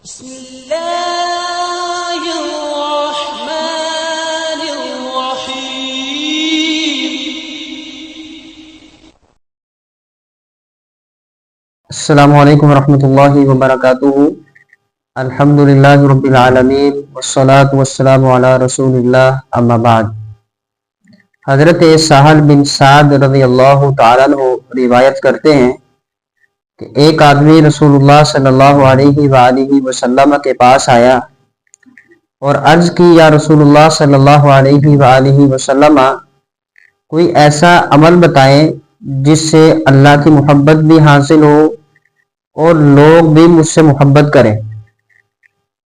بسم الله الرحمن الرحيم. السلام علیکم ورحمۃ اللہ وبرکاتہ. الحمد للہ رب العالمین والصلاة والسلام علی رسول اللہ اما بعد. حضرت سہل بن سعد رضی اللہ تعالیٰ عنہ روایت کرتے ہیں کہ ایک آدمی رسول اللہ صلی اللہ علیہ وآلہ وسلم کے پاس آیا اور عرض کی، یا رسول اللہ صلی اللہ علیہ وآلہ وسلم، کوئی ایسا عمل بتائیں جس سے اللہ کی محبت بھی حاصل ہو اور لوگ بھی مجھ سے محبت کریں.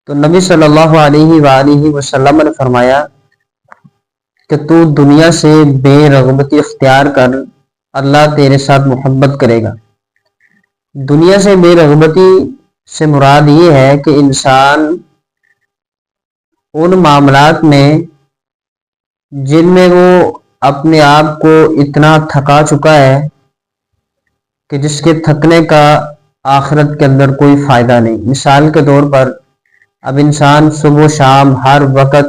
تو نبی صلی اللہ علیہ وآلہ وسلم نے فرمایا کہ تو دنیا سے بے رغبتی اختیار کر، اللہ تیرے ساتھ محبت کرے گا. دنیا سے بے رغبتی سے مراد یہ ہے کہ انسان ان معاملات میں جن میں وہ اپنے آپ کو اتنا تھکا چکا ہے کہ جس کے تھکنے کا آخرت کے اندر کوئی فائدہ نہیں. مثال کے طور پر اب انسان صبح و شام ہر وقت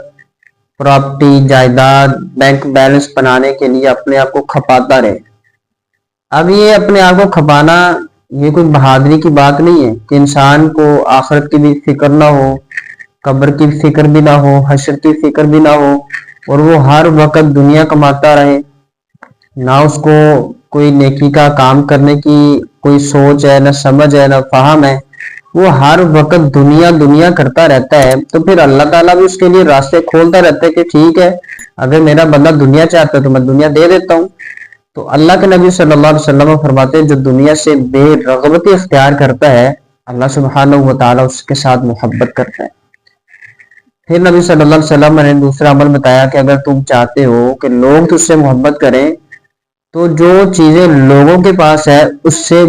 پراپرٹی، جائیداد، بینک بیلنس بنانے کے لیے اپنے آپ کو کھپاتا رہے. اب یہ اپنے آپ کو کھپانا یہ کوئی بہادری کی بات نہیں ہے کہ انسان کو آخرت کی بھی فکر نہ ہو، قبر کی فکر بھی نہ ہو، حشر کی فکر بھی نہ ہو، اور وہ ہر وقت دنیا کماتا رہے، نہ اس کو کوئی نیکی کا کام کرنے کی کوئی سوچ ہے، نہ سمجھ ہے، نہ فہم ہے. وہ ہر وقت دنیا دنیا کرتا رہتا ہے. تو پھر اللہ تعالیٰ بھی اس کے لیے راستے کھولتا رہتا ہے کہ ٹھیک ہے، اگر میرا بندہ دنیا چاہتا ہے تو میں دنیا دے دیتا ہوں. تو اللہ کے نبی صلی اللہ علیہ وسلم فرماتے ہیں جو دنیا سے بے رغبتی اختیار کرتا ہے، اللہ سبحانہ و تعالیٰ اس کے ساتھ محبت کرتا ہے. پھر نبی صلی اللہ علیہ وسلم نے دوسرا عمل بتایا کہ اگر تم چاہتے ہو کہ لوگ تجھ سے محبت کریں تو جو چیزیں لوگوں کے پاس ہے اس سے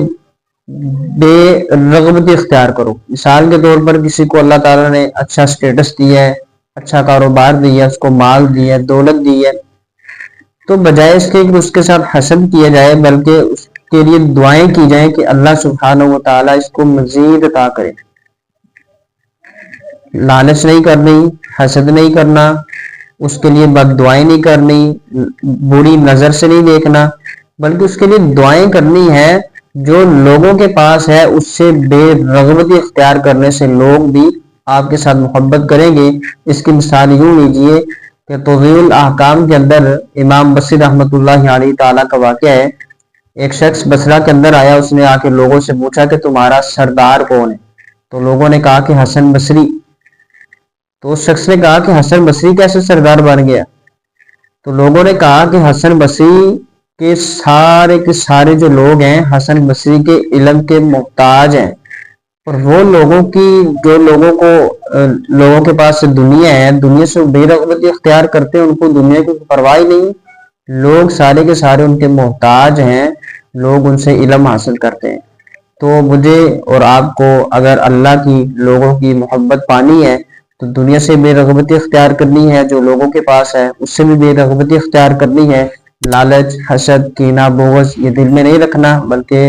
بے رغبتی اختیار کرو. مثال کے طور پر کسی کو اللہ تعالیٰ نے اچھا سٹیٹس دیا ہے، اچھا کاروبار دیا ہے، اس کو مال دیا ہے، دولت دی ہے، تو بجائے اس کے کہ اس کے ساتھ حسد کیا جائے بلکہ اس کے لیے دعائیں کی جائیں کہ اللہ سبحانہ و تعالیٰ اس کو مزید عطا کرے. لالچ نہیں کرنی، حسد نہیں کرنا، اس کے لیے بد دعائیں نہیں کرنی، بری نظر سے نہیں دیکھنا، بلکہ اس کے لیے دعائیں کرنی ہے. جو لوگوں کے پاس ہے اس سے بے رغبتی اختیار کرنے سے لوگ بھی آپ کے ساتھ محبت کریں گے. اس کی مثال یوں لیجئے کہ توضیح الاحکام کے اندر امام بصری رحمۃ اللہ علیہ تعالیٰ کا واقعہ ہے. ایک شخص بصرہ کے اندر آیا، اس نے آ کے لوگوں سے پوچھا کہ تمہارا سردار کون ہے؟ تو لوگوں نے کہا کہ حسن بصری. تو اس شخص نے کہا کہ حسن بصری کیسے سردار بن گیا؟ تو لوگوں نے کہا کہ حسن بصری کے سارے جو لوگ ہیں حسن بصری کے علم کے محتاج ہیں، اور وہ لوگوں کے پاس دنیا ہے، دنیا سے بے رغبتی اختیار کرتے ہیں، ان کو دنیا کی پرواہ نہیں. لوگ سارے کے سارے ان کے محتاج ہیں، لوگ ان سے علم حاصل کرتے ہیں. تو مجھے اور آپ کو اگر اللہ کی، لوگوں کی محبت پانی ہے تو دنیا سے بے رغبتی اختیار کرنی ہے، جو لوگوں کے پاس ہے اس سے بھی بے رغبتی اختیار کرنی ہے. لالچ، حسد، کینہ، بغض یہ دل میں نہیں رکھنا، بلکہ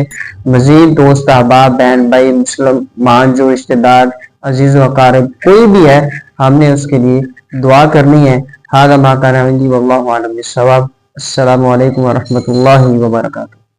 مزید دوست، احباب، بہن بھائی، مسلمان جو رشتہ دار، عزیز و اقارب کوئی بھی ہے، ہم نے اس کے لیے دعا کرنی ہے. ھذا ما کان عندی واللہ اعلم بالصواب. السلام علیکم ورحمۃ اللہ وبرکاتہ.